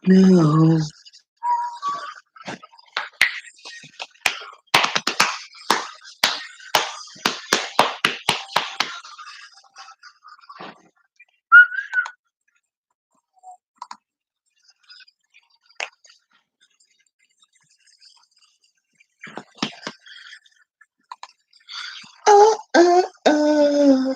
No. Uh, uh, uh.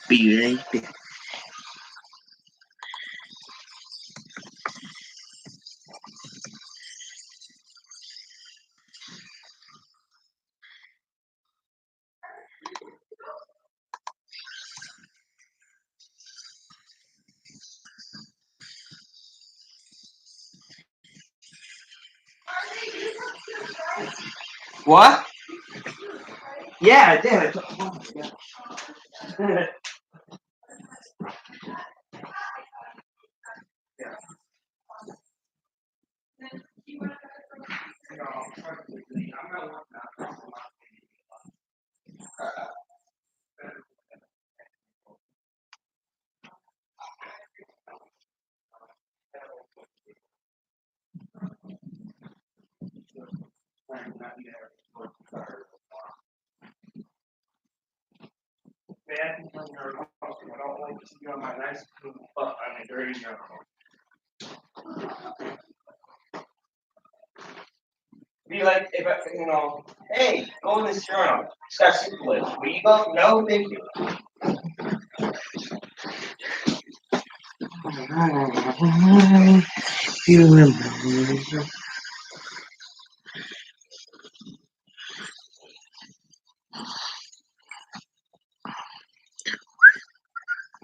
Be right back. What? Yeah, I did. Oh my God. Be like, if I, hey, go in this journal. Start syphilis. Will you go? No, thank you. You remember.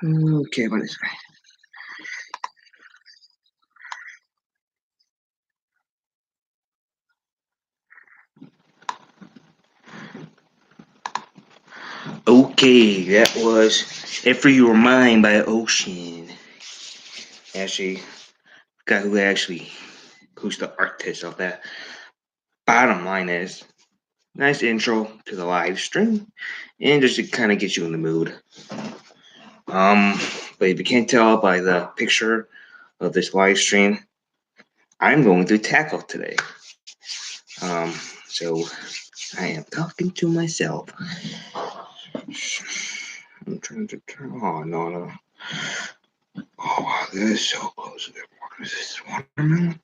Okay, what is it? Okay, that was If You Were Mine by Ocean. Actually, guy who's the artist of that. Bottom line is, nice intro to the live stream, and just to kind of get you in the mood. Um, but if you can't tell by the picture of this live stream, I'm going to tackle today. Um, so I am talking to myself. I'm trying to turn. Oh no. Oh wow, this is so close to the water. Is this watermelon?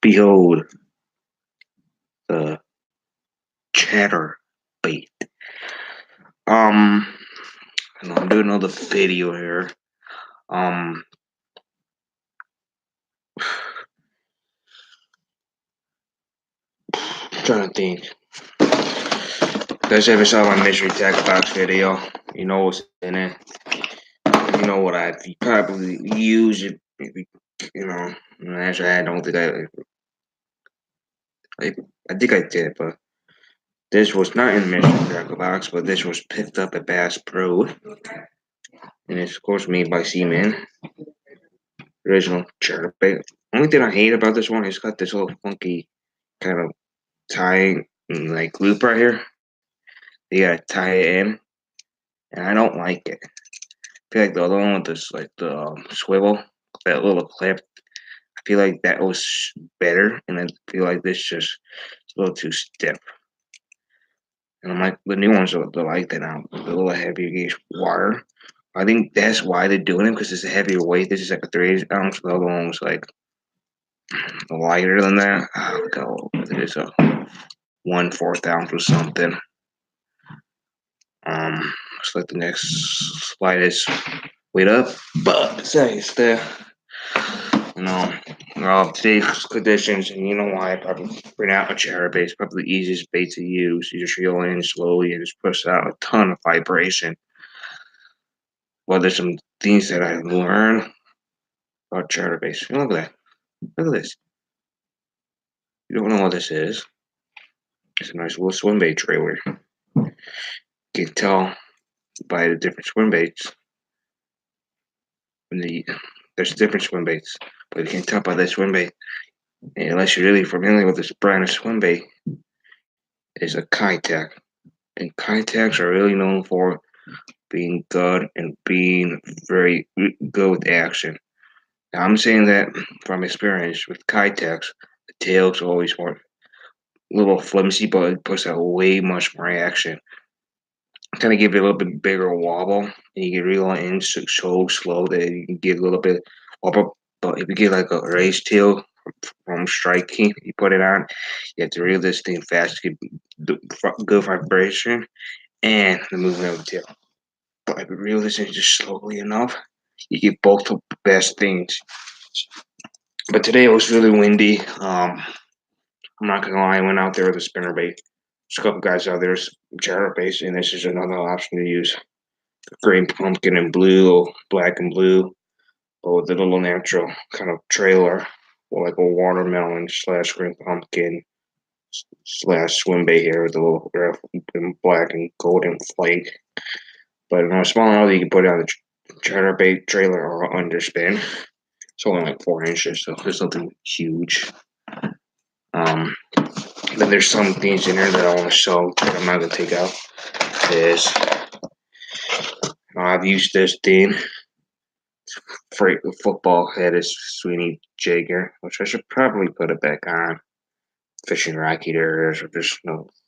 Behold the chatter bait. Um, I'm doing another video here. Um, trying to think. Guys ever saw my mystery text box video? You know what's in it. You know what I probably use it. Maybe, actually, I don't think I think I did, but This was not in the mystery tackle box, but this was picked up at Bass Pro. And it's, of course, made by Seaman. Original chatterbait. Only thing I hate about this one is it's got this little funky kind of tying like loop right here. You gotta tie it in, and I don't like it. I feel like the other one with this like the swivel, that little clip. I feel like that was better, and I feel like this just a little too stiff. And I'm like the new ones are like that now, a little heavier gauge wire. I think that's why they're doing it because it's a heavier weight. This is like a 3 ounce. The other one was like lighter than that. Oh god, it is a 1/4 ounce or something. Let's let the next slide is weight up, but say it's there. You know, today's conditions, and you know why I probably bring out a chatterbait. It's probably the easiest bait to use. You just reel in slowly and just push out a ton of vibration. Well, there's some things that I learned about chatterbaits. Look at that. Look at this. You don't know what this is. It's a nice little swim bait trailer. You can tell by the different swim baits. There's different swim baits, but you can tell by the swim bait, unless you're really familiar with this brand of swim bait, is a Keitech. And Keitechs are really known for being good and being very good with action. Now, I'm saying that from experience with Keitechs, the tail's always more a little flimsy, but it puts out way much more action. Kind of give it a little bit bigger wobble, and you can reel it in so slow that you can get a little bit wobble. But if you get like a raised tail from striking, you put it on, you have to reel this thing fast to get the good vibration and the movement of the tail. But if you reel this in just slowly enough, you get both the best things. But today it was really windy. I'm not gonna lie, I went out there with a spinnerbait. There's a couple guys out there chatterbaits, and this is another option to use. Green pumpkin and blue, or black and blue, or with a little natural kind of trailer, or like a watermelon slash green pumpkin slash swim bait here with a little black and golden flake. But on a small outlet, you can put it on the chatterbait trailer or underspin. It's only like 4 inches, so there's nothing huge. Um, then there's some things in here that I want to show that I'm not gonna take out. Is I've used this thing. Freight football head is Sweeney Jaeger, which I should probably put it back on. Fishing racket areas or just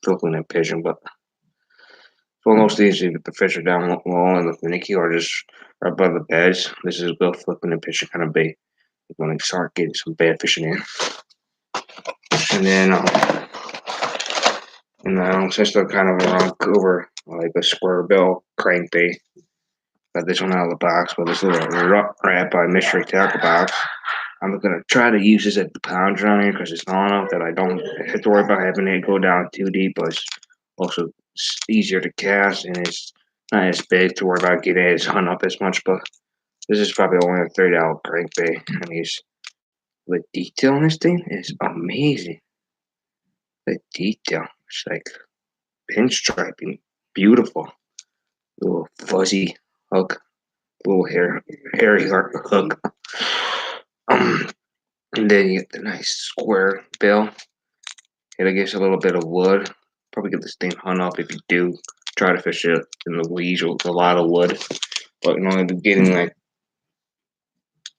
filtering a pigeon, but it's one of those things you get the fish are down low in the finicky or just right above the beds. This is a good flipping and pitching kind of bait. You're going to start getting some bad fishing in. And then since they're kind of around over like a square bill crankbait. Got this one out of the box with this little wrap by Mystery Tackle Box. I'm gonna try to use this at the pound around here because it's small enough that I don't have to worry about having it go down too deep, but it's also easier to cast and it's not as big to worry about getting it hung up as much. But this is probably only a $30 crankbait. I mean, the detail on this thing is amazing. The detail, it's like pinstriping, beautiful, little fuzzy hook, little hairy hook. And then you get the nice square bill. It'll give you a little bit of wood. Probably get this thing hung up if you do try to fish it in the weeds with a lot of wood. But getting like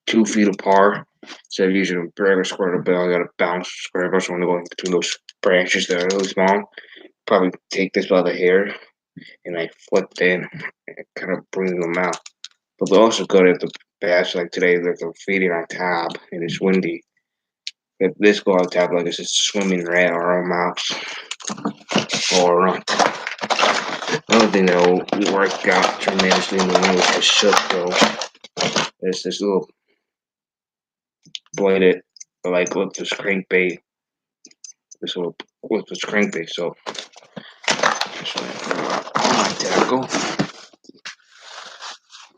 2 feet apart. Instead of using a regular square bill, I got a bounce square bill. So I'm going between those branches that are really small. Probably take this by the hair and I flip it in and kind of bring them out. But they're also good at the bass. Like today, they're feeding on top and it's windy. If this go on top like it's a swimming rat or a mouse or another thing that will work out tremendously in the wind with the shook though is this little bladed like with this crankbait. This little with this crankbait, so tackle.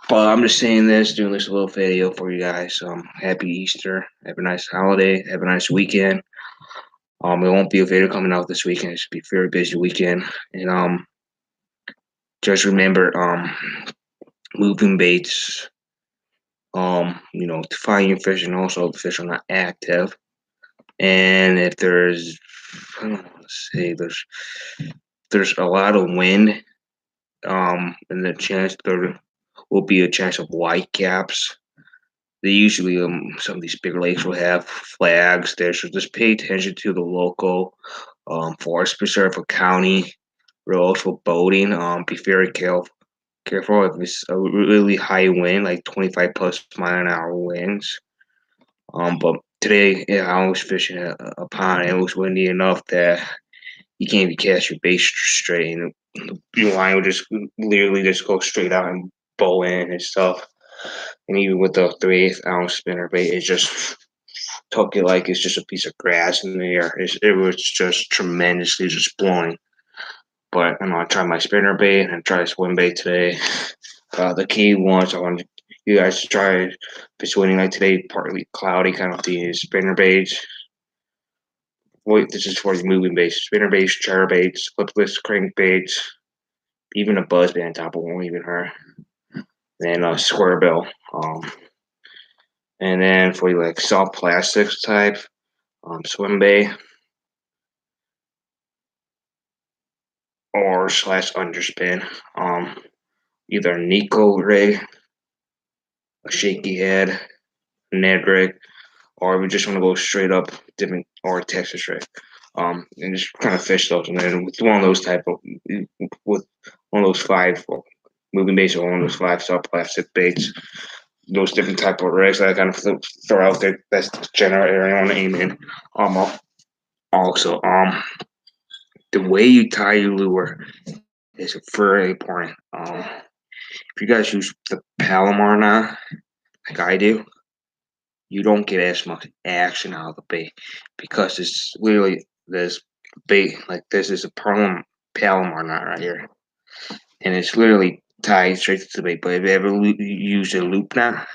But I'm just saying this, doing this little video for you guys. Happy Easter. Have a nice holiday. Have a nice weekend. It won't be a video coming out this weekend. It should be a very busy weekend. And just remember, moving baits, to find your fish, and also the fish are not active. And if there's, I don't want to say there's a lot of wind, and the chance there will be a chance of white caps. They usually, some of these big lakes will have flags there, so just pay attention to the local forest preserve or county roads for boating. Be very careful if it's a really high wind, like 25 plus mile an hour winds. But today, yeah, I was fishing a pond. And it was windy enough that you can't even cast your bait straight, and your line would just literally just go straight out and bow in and stuff. And even with the 3/8 ounce spinner bait, it just took it like it's just a piece of grass in the air. It was just tremendously just blowing. But I tried my spinner bait and I tried swim bait today. The key was I wanted you guys to try if it's winning like today, partly cloudy, kind of the spinner baits. Wait, this is for the moving baits, spinner baits, chair baits, flipless crankbaits, even a buzz band top won't even hurt. Then a square bill. And then for like soft plastics type, swim bait or slash underspin. Either a Nico rig, a shaky head, Ned rig, or we just want to go straight up different or Texas rig. And just kind of fish those. And then with one of those type of with one of those five moving baits or one of those five soft plastic baits, those different type of rigs that I kind of throw out there. That's the general area I want to aim in. Also, the way you tie your lure is very important. If you guys use the Palomar now, like I do, you don't get as much action out of the bait because it's literally this bait like this is a Palomar knot right here, and it's literally tied straight to the bait. But if you ever use a loop knot,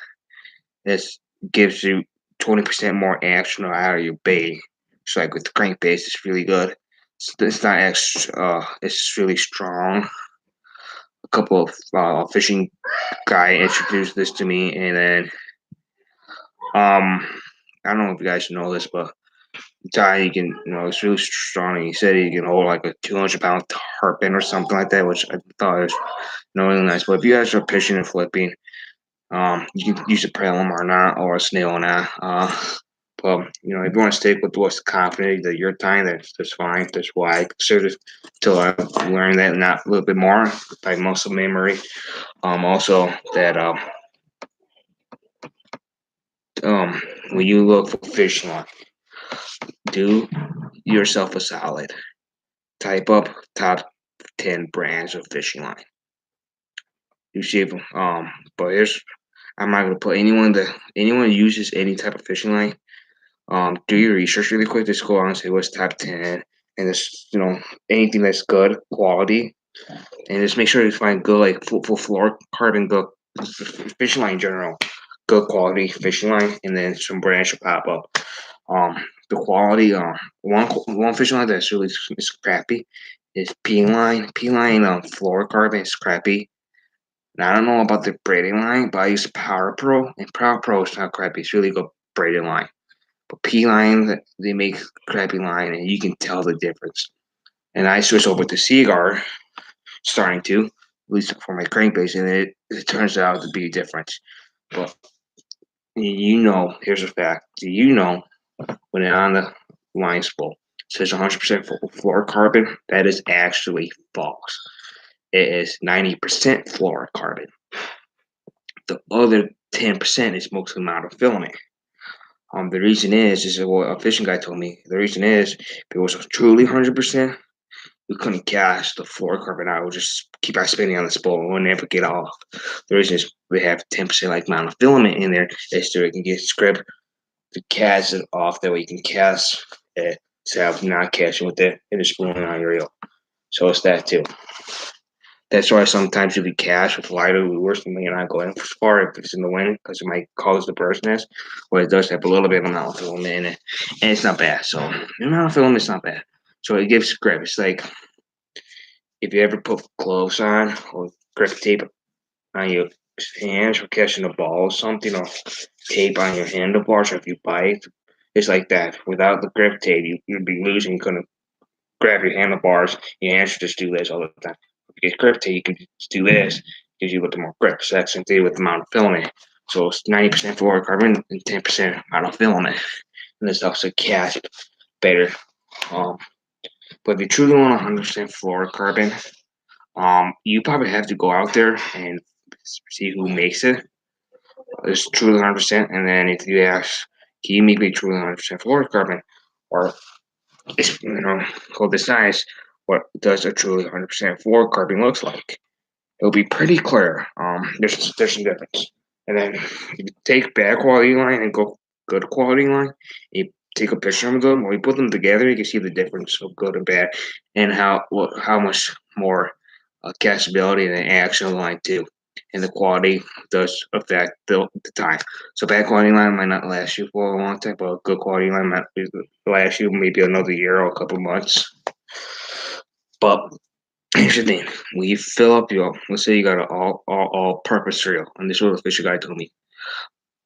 this gives you 20% more action out of your bait. So like with the crankbait, it's really good. It's not extra. It's really strong. A couple of fishing guy introduced this to me, and then I don't know if you guys know this, but Ty, you can, it's really strong. And he said he can hold like a 200-pound tarpon or something like that, which I thought was really nice. But if you guys are fishing and flipping, you can use a Palomar knot or a snail knot. But if you want to stick with what's confident that you're tying, that's fine. That's why I consider till I learned that knot a little bit more by muscle memory. Also that when you look for fishing line, do yourself a solid. Type up top 10 brands of fishing line. You see, but here's I'm not gonna put anyone who uses any type of fishing line. Do your research really quick. Just go on and say what's top 10, and just anything that's good quality, and just make sure you find good like full fluorocarbon good fishing line in general, good quality fishing line, and then some brands will pop up. The quality, one fishing line that's really is crappy is P line. P line fluorocarbon is crappy. Now I don't know about the braiding line, but I use Power Pro, and Power Pro is not crappy. It's really good braiding line. But P line, they make crappy line, and you can tell the difference. And I switched over to Seaguar, starting to, at least for my crankbait, and it turns out to be a difference. But here's a fact. Do you know when it's on the line spool, it says 100% fluorocarbon? That is actually false. It is 90% fluorocarbon. The other 10% is mostly monofilament. The reason is what a fishing guy told me. The reason is if it was truly 100%, we couldn't cast the fluorocarbon out. We'll just keep on spinning on the spool and we'll never get off. The reason is we have 10% like monofilament in there, is so it can get scrubbed to cast it off. That way you can cast it instead of not casting with it and just spooling on your reel. So it's that too. That's why sometimes you'll be cash with lighter, it'll be worse than me and I go in for far if it's in the wind because it might cause the bird's nest. But it does have a little bit of monofilament in it, and it's not bad. So the monofilament's not bad. So it gives grip. It's like if you ever put gloves on or grip tape on your hands for catching a ball or something, or tape on your handlebars, or if you bite, it's like that. Without the grip tape, you'd be losing. You couldn't grab your handlebars. Your hands should just do this all the time. If you get grip tape, you can just do this. Gives you a little more grip. So that's the thing with the monofilament. So it's 90% fluorocarbon and 10% monofilament, and this also catch better. Um, but if you truly want 100% fluorocarbon, you probably have to go out there and see who makes it. It's truly 100%. And then if you ask, can you make me truly 100% fluorocarbon? Or, go decide what does a truly 100% fluorocarbon looks like. It'll be pretty clear. There's some difference. And then you take bad quality line and go good quality line. You take a picture of them. When you put them together, you can see the difference of good and bad, and how much more catchability than actual line too. And the quality does affect the time. So bad quality line might not last you for a long time, but a good quality line might last you maybe another year or a couple months. But here's the thing: when you fill up your, let's say you got an all purpose cereal, and this is what the fisher guy told me.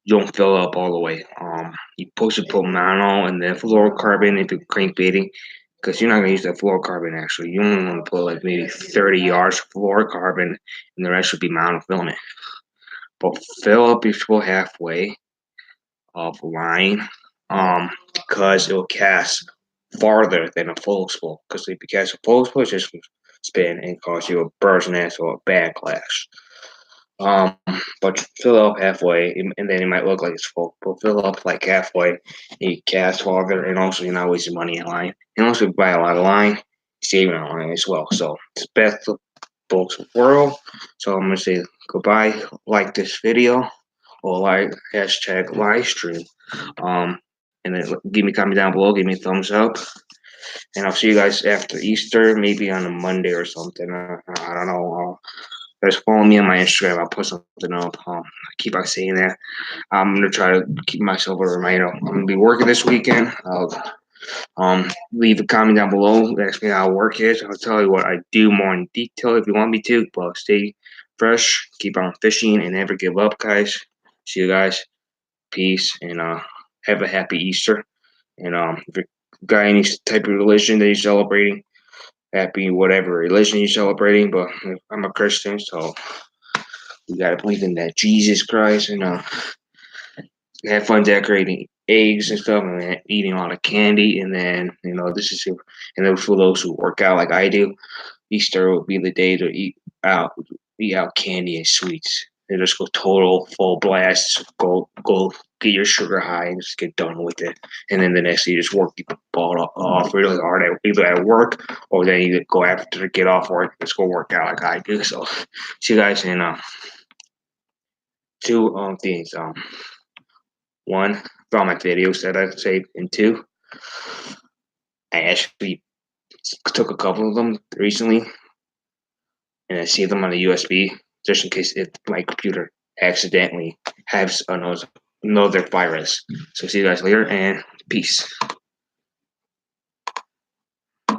You don't fill up all the way. You supposed to put mono and then fluorocarbon if you're crankbaiting, because you're not gonna use that fluorocarbon actually. You only want to put like maybe 30 yards of fluorocarbon, and the rest should be monofilament. But fill up your spool halfway of line, because it'll cast farther than a full spool. Because if you cast a full spool, it's just spin and cause you a bird's nest or a backlash. But fill up halfway, and then it might look like it's full. But fill up like halfway, and you cast farther, and also you're not wasting money in line. And also, you buy a lot of line, saving on line as well. So it's best of both world. So I'm gonna say goodbye. Like this video, or like hashtag live stream. Um, and then give me a comment down below. Give me a thumbs up, and I'll see you guys after Easter, maybe on a Monday or something. I don't know. Just follow me on my Instagram. I'll put something up. I keep on saying that. I'm gonna try to keep myself a reminder. I'm gonna be working this weekend. I'll leave a comment down below. Ask me how work is. I'll tell you what I do more in detail if you want me to. But stay fresh. Keep on fishing and never give up, guys. See you guys. Peace and have a happy Easter. And if you got any type of religion that you're celebrating, happy whatever religion you're celebrating. But I'm a Christian, so you gotta believe in that Jesus Christ and have fun decorating eggs and stuff and eating a lot of candy. And then this is, and then for those who work out like I do, Easter will be the day to out eat out candy and sweets. And just go total full blast. Go get your sugar high and just get done with it. And then the next day you just work the ball off really hard either at work, or then you go after to get off work, just go work out like I do. So see you guys in two things. One, for all my videos that I saved, and two, I actually took a couple of them recently, and I saved them on the USB just in case if my computer accidentally has another virus. So see you guys later, and peace.